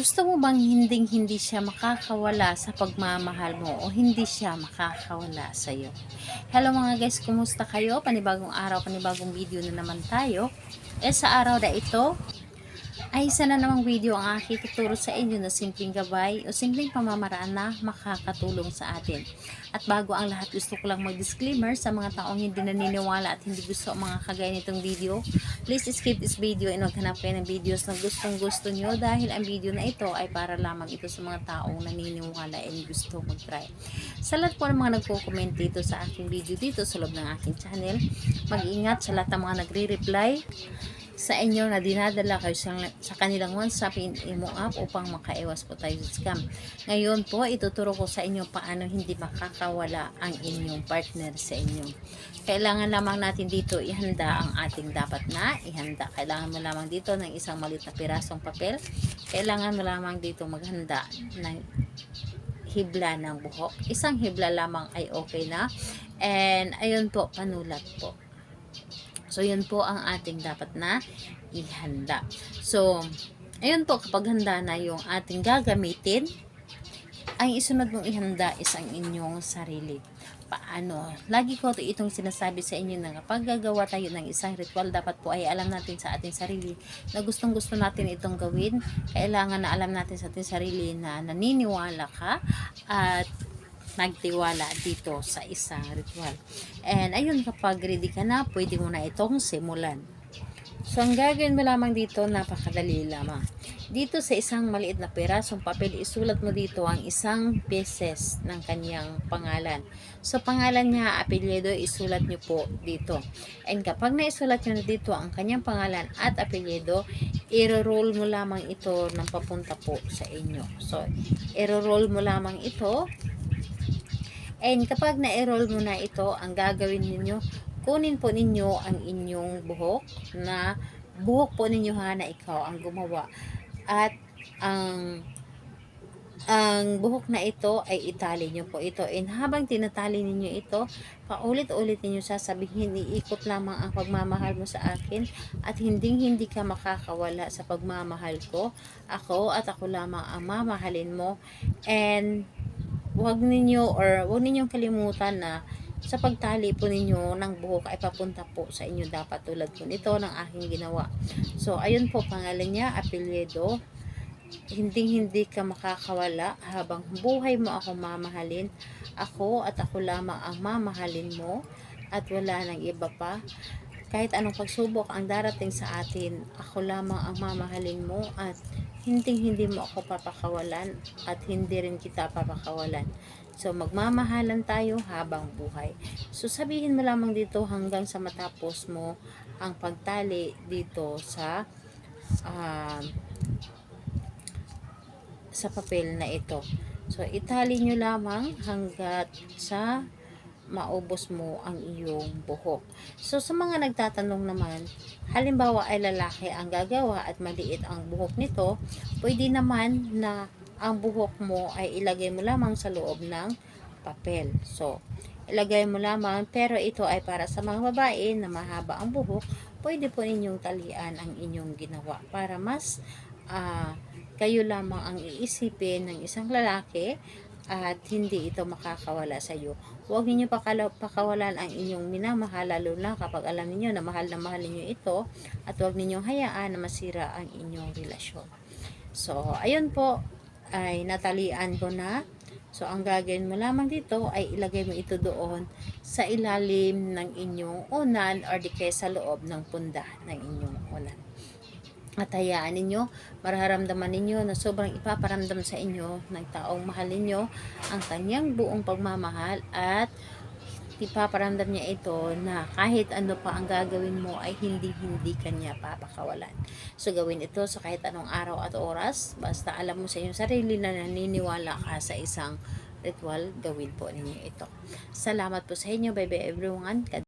Gusto mo bang hinding-hindi siya makakawala sa pagmamahal mo o hindi siya makakawala sa iyo? Hello mga guys, kumusta kayo? Panibagong araw, panibagong video na naman tayo. Sa araw na ito, ay isa na namang video ang aking tuturo sa inyo na simpleng gabay o simpleng pamamaraan na makakatulong sa atin. At bago ang lahat, gusto ko lang mag-disclaimer sa mga taong hindi naniniwala at hindi gusto ang mga kagaya nitong video. Please skip this video and maghanap kayo ng videos na gustong gusto nyo dahil ang video na ito ay para lamang ito sa mga taong naniniwala and gusto mag-try. Sa lahat po ng mga nagko-comment dito sa aking video dito sa loob ng aking channel, mag-ingat sa lahat ng mga nagre-reply sa inyo na dinadala kayo sa kanilang WhatsApp Imo app upang makaiwas po tayo sa scam. Ngayon po, ituturo ko sa inyo paano hindi makakawala ang inyong partner sa inyo. Kailangan lamang natin dito ihanda ang ating dapat na ihanda. Kailangan mo lamang dito ng isang maliit na pirasong papel. Kailangan mo lamang dito maghanda ng hibla ng buhok. Isang hibla lamang ay okay na. And ayun po, panulat po. So, yun po ang ating dapat na ihanda. So, ayun po, kapag handa na yung ating gagamitin, ang isunod mong ihanda is ang inyong sarili. Paano? Lagi ko itong sinasabi sa inyo na kapag gagawa tayo ng isang ritual, dapat po ay alam natin sa ating sarili na gustong gusto natin itong gawin. Kailangan na alam natin sa ating sarili na naniniwala ka at nagtiwala dito sa isang ritual. And ayun, kapag ready ka na, pwede mo na itong simulan. So, ang gagawin mo lamang dito, napakadali lamang. Dito sa isang maliit na pirasong papel, isulat mo dito ang isang beses ng kanyang pangalan. So, pangalan niya, apelyido, isulat nyo po dito. And kapag naisulat nyo na dito ang kanyang pangalan at apelyido, i-roll mo lamang ito ng papunta po sa inyo. So, i-roll mo lamang ito. And kapag na-roll mo na ito, ang gagawin ninyo, kunin po ninyo ang inyong buhok na buhok po ninyo na ikaw ang gumawa. At ang buhok na ito ay itali nyo po ito. And habang tinatali ninyo ito, paulit-ulit ninyo sasabihin, iikot lamang ang pagmamahal mo sa akin at hindi ka makakawala sa pagmamahal ko. Ako at ako lamang ang mamahalin mo. And wag ninyong kalimutan na sa pagtali po ninyo ng buhok ay papunta po sa inyo dapat tulad po nito ng aking ginawa. So, ayun po, pangalan niya, apelyido. Hindi ka makakawala habang buhay mo ako mamahalin. Ako at ako lamang ang mamahalin mo at wala nang iba pa. Kahit anong pagsubok ang darating sa atin, ako lamang ang mamahalin mo at hindi mo ako papakawalan at hindi rin kita papakawalan. So, magmamahalan tayo habang buhay. So, sabihin mo lamang dito hanggang sa matapos mo ang pagtali dito sa papel na ito. So, itali nyo lamang hanggat sa maubos mo ang iyong buhok. So, sa mga nagtatanong naman, halimbawa ay lalaki ang gagawa at maliit ang buhok nito, pwede naman na ang buhok mo ay ilagay mo lamang sa loob ng papel. So, ilagay mo lamang, pero ito ay para sa mga babae na mahaba ang buhok, pwede po ninyong talian ang inyong ginawa para mas kayo lamang ang iisipin ng isang lalaki at hindi ito makakawala sa iyo. Huwag niyo pakawalan ang inyong minamahal, lalo na kapag alam niyo na mahal niyo ito, at huwag ninyong hayaan na masira ang inyong relasyon. So, ayun po, ay natalian ko na. So, ang gagawin mo lamang dito ay ilagay mo ito doon sa ilalim ng inyong unan or di kaya sa loob ng punda ng inyong unan. At hayaan ninyo, mararamdaman ninyo na sobrang ipaparamdam sa inyo ng taong mahal ninyo ang kanyang buong pagmamahal at ipaparamdam niya ito na kahit ano pa ang gagawin mo ay hindi kanya papakawalan. So, gawin ito sa kahit anong araw at oras, basta alam mo sa inyong sarili na naniniwala ka sa isang ritual, gawin po ninyo ito. Salamat po sa inyo. Bye bye everyone.